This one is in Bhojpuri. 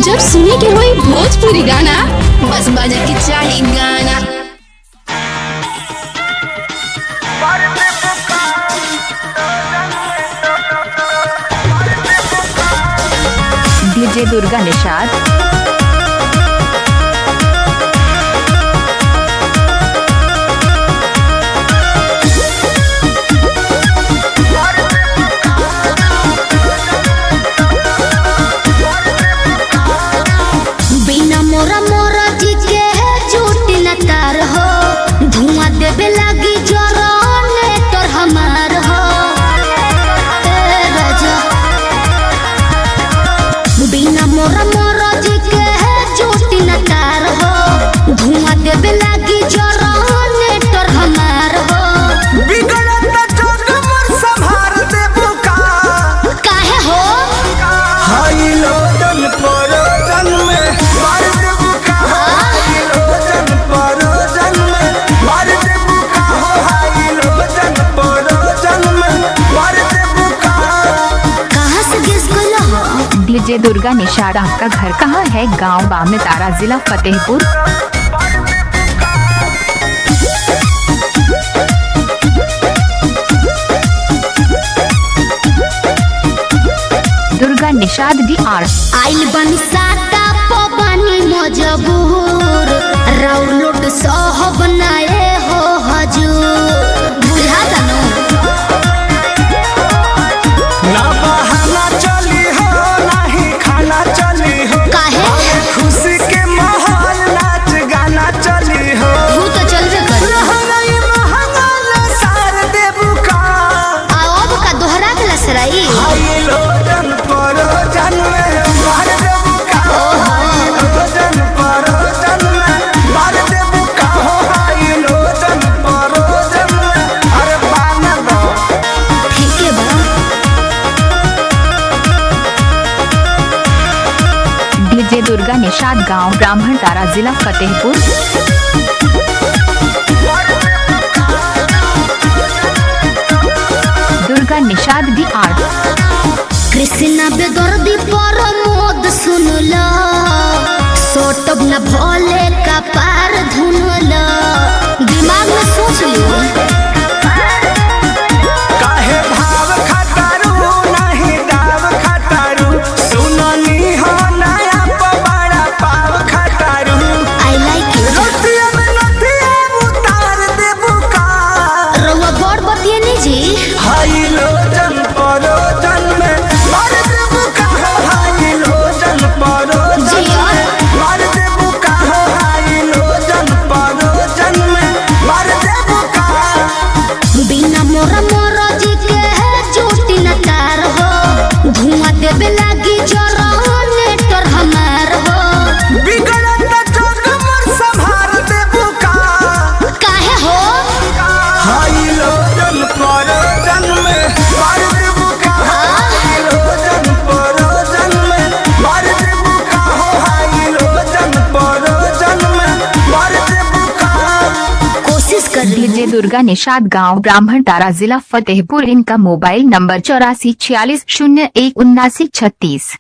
जब सुने के होई भोजपुरी गाना, बस बजे के चाही गाना। डीजे दुर्गा निषाद। बिना मोरा मोरा जी के झूठ न तार हो, धुआं देवे लगी जरने तोर हमार हो। ए राजा बिना मोरा मोरा जी के झूठ न तार हो, धुआं देवे लगी जरने तोर हमार हो। बिगड़त जग मोर संभार देबू का काहे हो हाई लोटन परोजन में मार देबू का हाई लोटन परोजन में मार देबू का हाई लोटन परोजन में मार देबू का। कहाँ से गेस कइला हो? डीजे दुर्गा निषाद। आपका घर कहाँ है? गांव बामने तारा, जिला फतेहपुर। दुर्गा निषाद DR। आइल बन साता पवनी मजबूर, राउर लोट सहब नाए हो हजूर। बुझा दनो ना बहाना चली हो नहीं खाना चली हो, काहे खुशी के माहौल नाच गाना चली हो। तू तो चलबे कर। रहनई महंगा सार देबू का आओ का दोहरा के लसराई। हाई लोटन परोजन में मार देबू का हाई लोटन परोजन में मार देबू का हाई लोटन परोजन में। अरे बाना दो ठीक है बा। डीजे दुर्गा निषाद। गांव ब्राह्मण तारा, जिला फतेहपुर। दुर्गा निषाद DR। कृष्णा बेदर्दी पर मोद सुनला, सोटब न भोले का पार धुनला। दिमाग में सोच लियो। काहे भाव खटारू नहीं दाव खटारू, सुननी हो नया पवाड़ा पाव खटारू। I like it. रोटिया में नथिया उतार देबू का रउआ बड़ बतिए नहीं जी। हाई लोटन परोजन में मार देबू का हाई लोटन परोजन जिया। में मार देबू का हाई लोटन परोजन में मार देबू का। बिना मोरा मोरा जी के झूठ न तार हो, धुआं देवे लगी जरने तोर हमार हो। बिगड़त जग मोर संभार देबू का काहे हो हाई लोटन परोजन में मार देबू का हाई लोटन परोजन में मार देबू का हाई लोटन परोजन में मार देबू का। कोशिश कर ली। डीजे दुर्गा निषाद। गांव ब्राह्मण तारा, जिला फतेहपुर। इनका मोबाइल नंबर 8446017936।